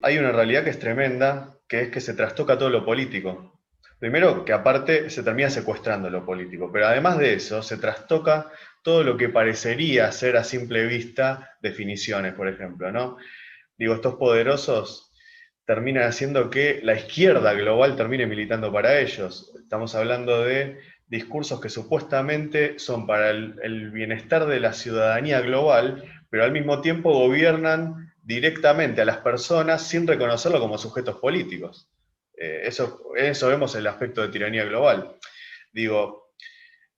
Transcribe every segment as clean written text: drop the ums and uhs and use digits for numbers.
hay una realidad que es tremenda, que es que se trastoca todo lo político. Primero, que aparte se termina secuestrando lo político, pero además de eso, se trastoca todo lo que parecería ser a simple vista definiciones, por ejemplo, ¿no? Digo, estos poderosos terminan haciendo que la izquierda global termine militando para ellos. Estamos hablando de discursos que supuestamente son para el bienestar de la ciudadanía global, pero al mismo tiempo gobiernan directamente a las personas sin reconocerlo como sujetos políticos. Eso vemos en el aspecto de tiranía global. Digo,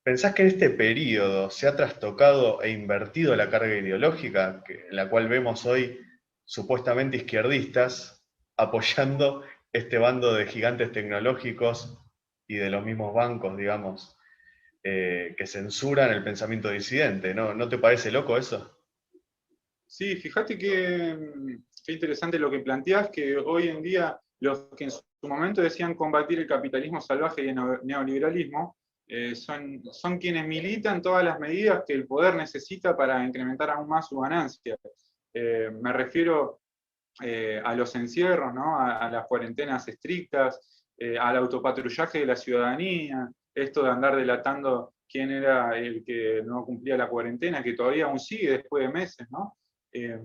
¿pensás que en este periodo se ha trastocado e invertido la carga ideológica, en la cual vemos hoy supuestamente izquierdistas apoyando este bando de gigantes tecnológicos y de los mismos bancos, digamos, que censuran el pensamiento disidente? ¿No te parece loco eso? Sí, fíjate qué interesante lo que planteás, que hoy en día los que en su momento decían combatir el capitalismo salvaje y el neoliberalismo, son quienes militan todas las medidas que el poder necesita para incrementar aún más su ganancia. Me refiero a los encierros, ¿no? A las cuarentenas estrictas, al autopatrullaje de la ciudadanía, esto de andar delatando quién era el que no cumplía la cuarentena, que todavía aún sigue después de meses, ¿no? Eh,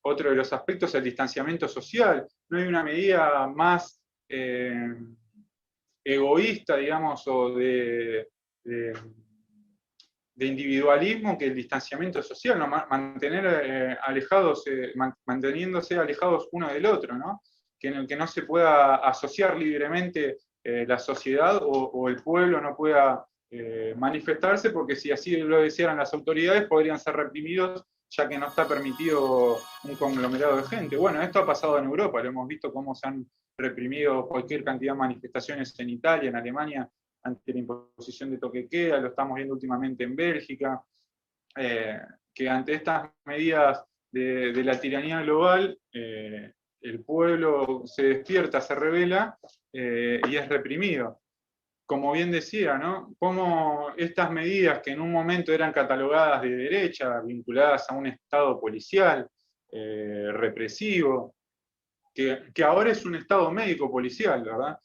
Otro de los aspectos es el distanciamiento social. No hay una medida más egoísta, digamos, o de individualismo que el distanciamiento social, ¿no? Mantener alejados, manteniéndose alejados uno del otro, ¿no? Que en el que no se pueda asociar libremente la sociedad o el pueblo no pueda manifestarse, porque si así lo desearan las autoridades podrían ser reprimidos, ya que no está permitido un conglomerado de gente. Bueno, esto ha pasado en Europa, lo hemos visto cómo se han reprimido cualquier cantidad de manifestaciones en Italia, en Alemania, ante la imposición de toque de queda, lo estamos viendo últimamente en Bélgica, que ante estas medidas de la tiranía global, el pueblo se despierta, se revela y es reprimido. Como bien decía, ¿no? Cómo estas medidas que en un momento eran catalogadas de derecha, vinculadas a un Estado policial, represivo, que ahora es un Estado médico policial, ¿verdad?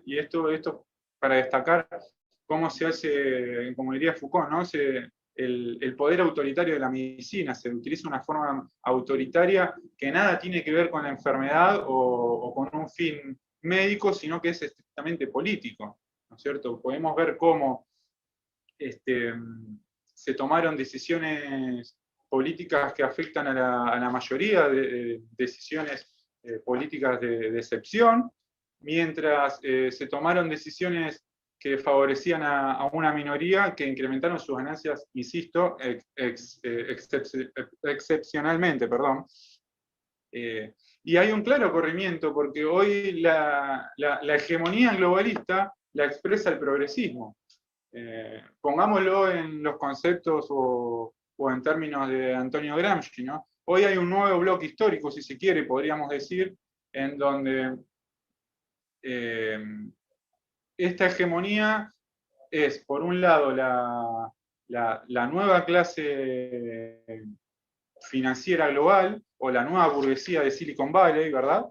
Y esto para destacar cómo se hace, como diría Foucault, ¿no? El poder autoritario de la medicina, se utiliza una forma autoritaria que nada tiene que ver con la enfermedad o con un fin médico, sino que es estrictamente político, ¿no es cierto? Podemos ver cómo este, se tomaron decisiones políticas que afectan a la mayoría de decisiones políticas de excepción, mientras se tomaron decisiones que favorecían a una minoría que incrementaron sus ganancias, insisto, excepcionalmente, perdón. Y hay un claro corrimiento, porque hoy la hegemonía globalista la expresa el progresismo. Pongámoslo en los conceptos o en términos de Antonio Gramsci, ¿no? Hoy hay un nuevo bloque histórico, si se quiere, podríamos decir, en donde eh, esta hegemonía es, por un lado, la nueva clase financiera global o la nueva burguesía de Silicon Valley, ¿verdad?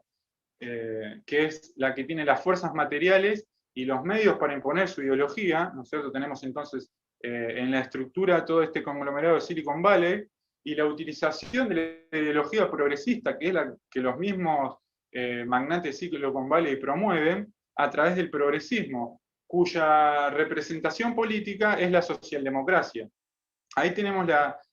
Que es la que tiene las fuerzas materiales y los medios para imponer su ideología, ¿no es cierto? Tenemos entonces en la estructura todo este conglomerado de Silicon Valley y la utilización de la ideología progresista, que es la que los mismos magnates de Silicon Valley promueven a través del progresismo, cuya representación política es la socialdemocracia. Ahí tenemos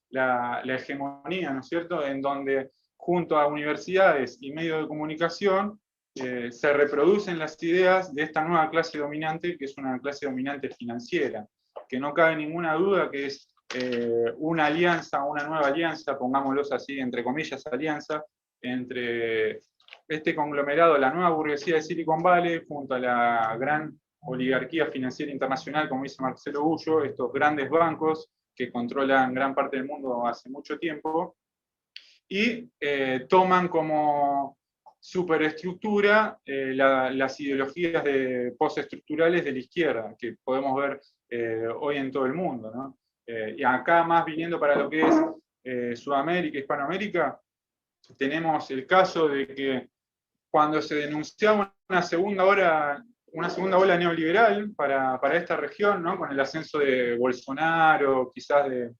la hegemonía, ¿no es cierto?, en donde junto a universidades y medios de comunicación se reproducen las ideas de esta nueva clase dominante, que es una clase dominante financiera, que no cabe ninguna duda que es una alianza, una nueva alianza, pongámoslos así, entre comillas, alianza, entre este conglomerado, la nueva burguesía de Silicon Valley, junto a la gran oligarquía financiera internacional, como dice Marcelo Gullo, estos grandes bancos que controlan gran parte del mundo hace mucho tiempo, y toman como superestructura las ideologías postestructurales de la izquierda, que podemos ver hoy en todo el mundo, ¿no? Y acá más viniendo para lo que es Sudamérica, Hispanoamérica, tenemos el caso de que cuando se denunciaba una segunda ola neoliberal para esta región, ¿no? Con el ascenso de Bolsonaro, quizás de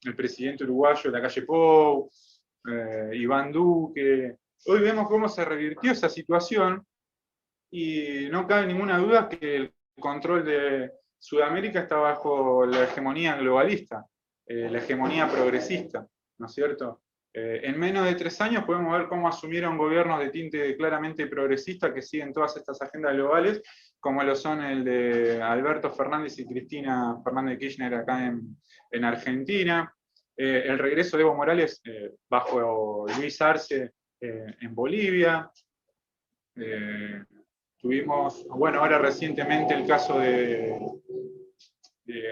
el presidente uruguayo de la calle Pou, Iván Duque. Hoy vemos cómo se revirtió esa situación y no cabe ninguna duda que el control de Sudamérica está bajo la hegemonía globalista, la hegemonía progresista, ¿no es cierto? En menos de 3 años podemos ver cómo asumieron gobiernos de tinte claramente progresista que siguen todas estas agendas globales, como lo son el de Alberto Fernández y Cristina Fernández de Kirchner acá en Argentina, el regreso de Evo Morales bajo Luis Arce en Bolivia. Tuvimos, bueno, ahora recientemente el caso de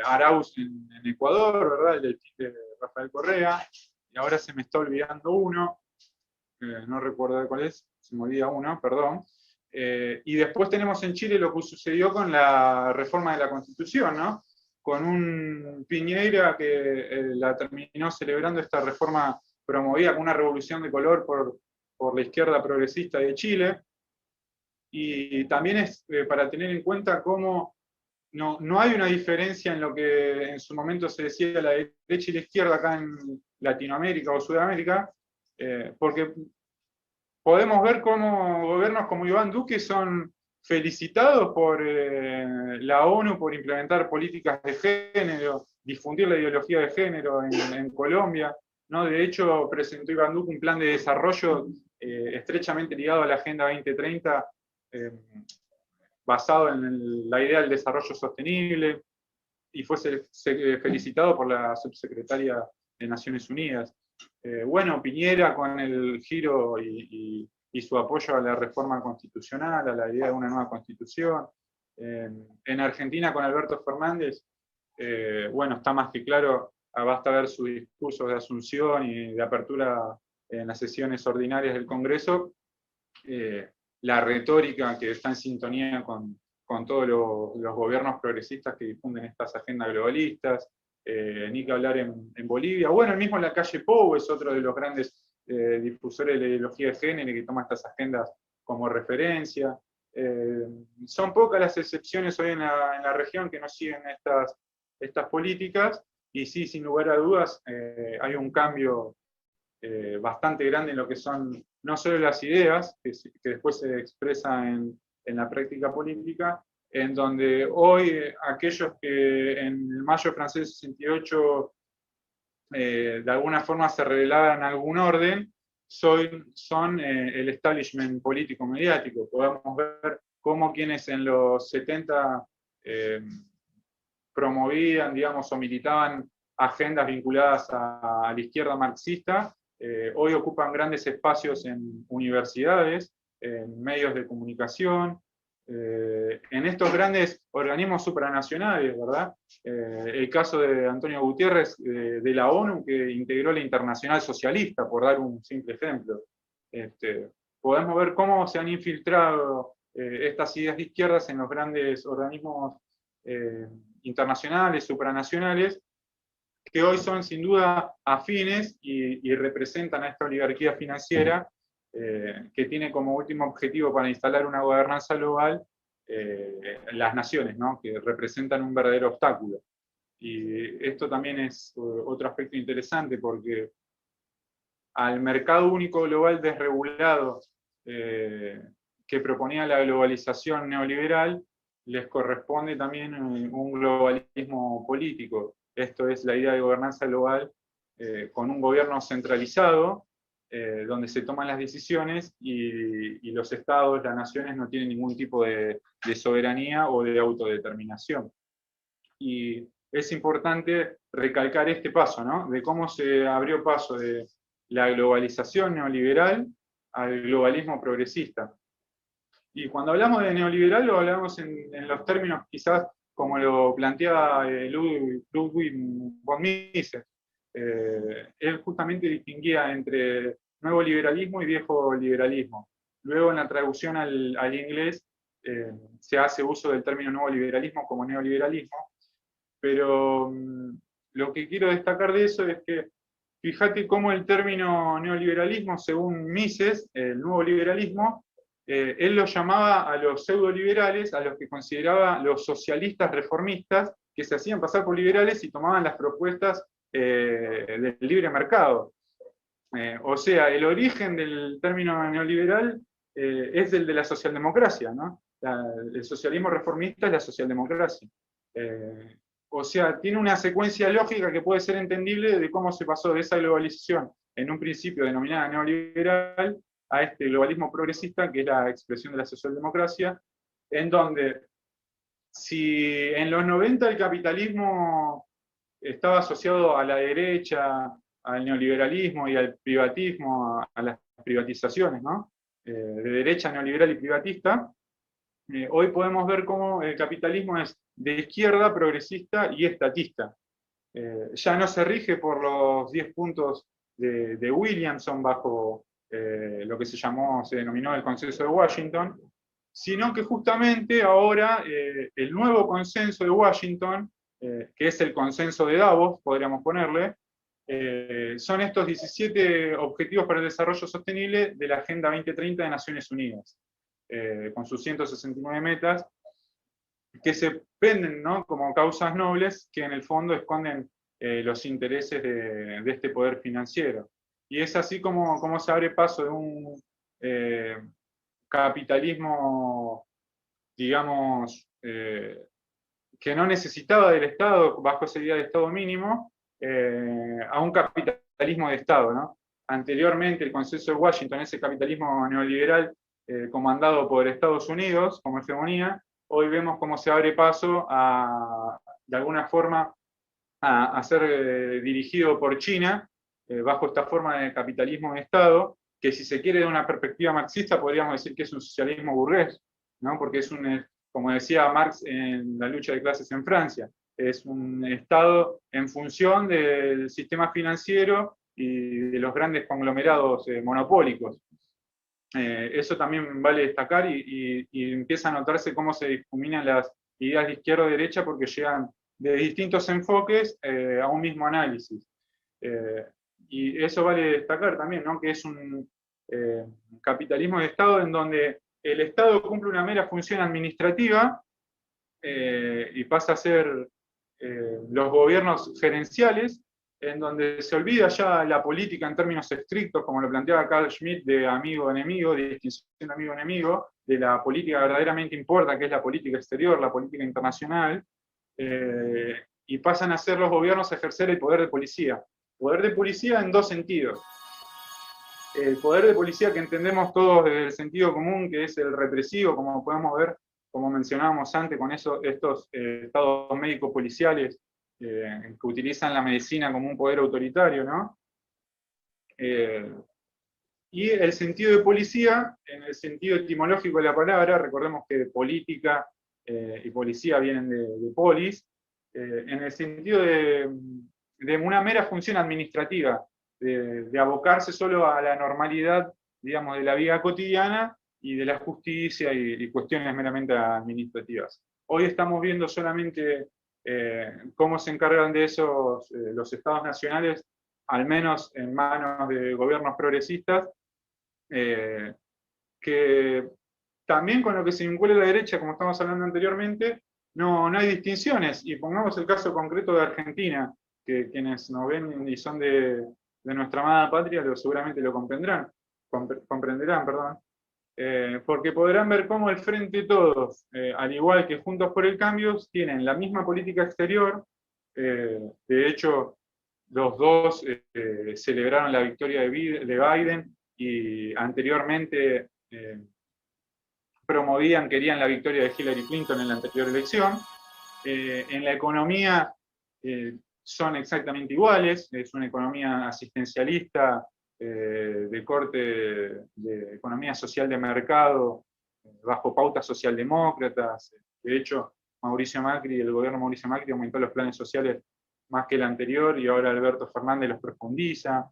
Arauz en Ecuador, ¿verdad? El de Rafael Correa, y ahora se me está olvidando uno, no recuerdo cuál es, se me olvida uno, perdón. Y después tenemos en Chile lo que sucedió con la reforma de la Constitución, ¿no? Con un Piñera que la terminó celebrando esta reforma promovida con una revolución de color por la izquierda progresista de Chile. Y también es para tener en cuenta cómo no hay una diferencia en lo que en su momento se decía la derecha y la izquierda acá en Latinoamérica o Sudamérica, porque podemos ver cómo gobiernos como Iván Duque son felicitados por la ONU por implementar políticas de género, difundir la ideología de género en Colombia, ¿no? De hecho, presentó Iván Duque un plan de desarrollo estrechamente ligado a la Agenda 2030, basado en la idea del desarrollo sostenible, y fue felicitado por la subsecretaria de Naciones Unidas. Bueno, Piñera con el giro y su apoyo a la reforma constitucional, a la idea de una nueva constitución. En Argentina con Alberto Fernández, bueno, está más que claro, basta ver sus discursos de asunción y de apertura en las sesiones ordinarias del Congreso, la retórica que está en sintonía con todos los gobiernos progresistas que difunden estas agendas globalistas, ni que hablar en Bolivia. Bueno, el mismo en la calle Pou es otro de los grandes difusores de la ideología de género que toma estas agendas como referencia. Son pocas las excepciones hoy en la región que no siguen estas políticas, y sí, sin lugar a dudas, hay un cambio bastante grande en lo que son no solo las ideas, que después se expresan en la práctica política, en donde hoy aquellos que en el mayo francés del 68 de alguna forma se revelaban algún orden, son el establishment político-mediático. Podemos ver cómo quienes en los 70 promovían, digamos, o militaban agendas vinculadas a la izquierda marxista, hoy ocupan grandes espacios en universidades, en medios de comunicación, en estos grandes organismos supranacionales, ¿verdad? El caso de Antonio Gutiérrez de la ONU, que integró la Internacional Socialista, por dar un simple ejemplo. Podemos ver cómo se han infiltrado estas ideas de izquierdas en los grandes organismos internacionales, supranacionales, que hoy son sin duda afines y representan a esta oligarquía financiera que tiene como último objetivo para instalar una gobernanza global las naciones, ¿no? Que representan un verdadero obstáculo. Y esto también es otro aspecto interesante, porque al mercado único global desregulado que proponía la globalización neoliberal, les corresponde también un globalismo político. Esto es la idea de gobernanza global con un gobierno centralizado, donde se toman las decisiones y los estados, las naciones no tienen ningún tipo de soberanía o de autodeterminación. Y es importante recalcar este paso, ¿no? De cómo se abrió paso de la globalización neoliberal al globalismo progresista. Y cuando hablamos de neoliberal lo hablamos en los términos quizás como lo planteaba Ludwig von Mises. Él justamente distinguía entre nuevo liberalismo y viejo liberalismo. Luego en la traducción al inglés se hace uso del término nuevo liberalismo como neoliberalismo, pero lo que quiero destacar de eso es que fíjate cómo el término neoliberalismo, según Mises, el nuevo liberalismo, él lo llamaba a los pseudoliberales, a los que consideraba los socialistas reformistas, que se hacían pasar por liberales y tomaban las propuestas del libre mercado. O sea, el origen del término neoliberal es el de la socialdemocracia, ¿no? El socialismo reformista es la socialdemocracia. O sea, tiene una secuencia lógica que puede ser entendible de cómo se pasó de esa globalización, en un principio denominada neoliberal, a este globalismo progresista, que es la expresión de la socialdemocracia, en donde si en los 90 el capitalismo estaba asociado a la derecha, al neoliberalismo y al privatismo, a las privatizaciones, ¿no? De derecha neoliberal y privatista, hoy podemos ver cómo el capitalismo es de izquierda, progresista y estatista. Ya no se rige por los 10 puntos de Williamson bajo lo que se denominó el Consenso de Washington, sino que justamente ahora el nuevo consenso de Washington, que es el consenso de Davos, podríamos ponerle, son estos 17 Objetivos para el Desarrollo Sostenible de la Agenda 2030 de Naciones Unidas, con sus 169 metas, que se venden, ¿no?, como causas nobles que en el fondo esconden los intereses de este poder financiero. Y es así como se abre paso de un capitalismo, digamos, que no necesitaba del Estado, bajo esa idea de Estado mínimo, a un capitalismo de Estado, ¿no? Anteriormente, el Consenso de Washington, ese capitalismo neoliberal comandado por Estados Unidos como hegemonía, hoy vemos cómo se abre paso de alguna forma, a ser dirigido por China, bajo esta forma de capitalismo de Estado, que si se quiere de una perspectiva marxista podríamos decir que es un socialismo burgués, ¿no? Porque es como decía Marx en la lucha de clases en Francia, es un Estado en función del sistema financiero y de los grandes conglomerados monopólicos. Eso también vale destacar y empieza a notarse cómo se difuminan las ideas de izquierda o derecha porque llegan de distintos enfoques a un mismo análisis. Y eso vale destacar también, ¿no?, que es un capitalismo de Estado en donde el Estado cumple una mera función administrativa y pasa a ser los gobiernos gerenciales, en donde se olvida ya la política en términos estrictos, como lo planteaba Carl Schmitt, de amigo-enemigo, de distinción amigo-enemigo, de la política que verdaderamente importa, que es la política exterior, la política internacional, y pasan a ser los gobiernos a ejercer el poder de policía. Poder de policía en dos sentidos. El poder de policía que entendemos todos desde el sentido común, que es el represivo, como podemos ver, como mencionábamos antes, con estos estados médicos policiales que utilizan la medicina como un poder autoritario, ¿no? Y el sentido de policía, en el sentido etimológico de la palabra, recordemos que política y policía vienen de polis, en el sentido de una mera función administrativa, de abocarse solo a la normalidad, digamos, de la vida cotidiana y de la justicia y cuestiones meramente administrativas. Hoy estamos viendo solamente cómo se encargan de esos los estados nacionales, al menos en manos de gobiernos progresistas, que también con lo que se vincula a la derecha, como estamos hablando anteriormente, no hay distinciones. Y pongamos el caso concreto de Argentina, que quienes nos ven y son de nuestra amada patria seguramente lo comprenderán, perdón. Porque podrán ver cómo el Frente Todos, al igual que Juntos por el Cambio, tienen la misma política exterior. De hecho, los dos celebraron la victoria de Biden y anteriormente querían la victoria de Hillary Clinton en la anterior elección. En la economía son exactamente iguales, es una economía asistencialista, de corte de economía social de mercado, bajo pautas socialdemócratas. De hecho, el gobierno Mauricio Macri aumentó los planes sociales más que el anterior y ahora Alberto Fernández los profundiza.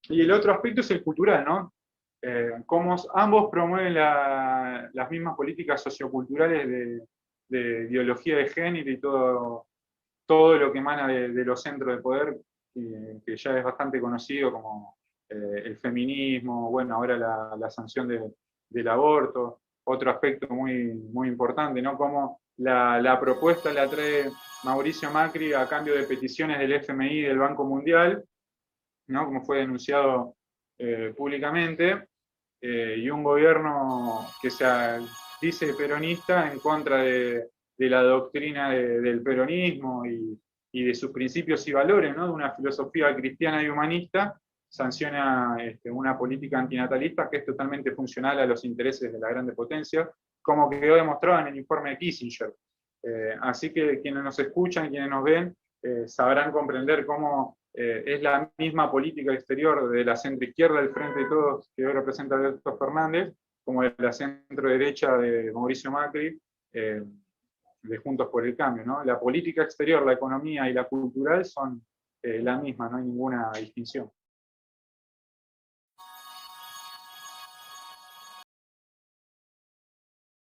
Y el otro aspecto es el cultural, ¿no? Cómo ambos promueven las mismas políticas socioculturales de ideología de género y todo lo que emana de los centros de poder, que ya es bastante conocido, como el feminismo, bueno, ahora la sanción del aborto, otro aspecto muy importante, ¿no? Como la propuesta la trae Mauricio Macri a cambio de peticiones del FMI y del Banco Mundial, ¿no? Como fue denunciado públicamente, y un gobierno que se dice peronista en contra de la doctrina del peronismo y de sus principios y valores, ¿no? De una filosofía cristiana y humanista, sanciona una política antinatalista que es totalmente funcional a los intereses de la grande potencia, como quedó demostrado en el informe de Kissinger. Así que quienes nos escuchan, quienes nos ven, sabrán comprender cómo es la misma política exterior de la centroizquierda del Frente de Todos que hoy representa Alberto Fernández, como de la centro-derecha de Mauricio Macri, de Juntos por el Cambio, ¿no? La política exterior, la economía y la cultural son la misma, no hay ninguna distinción.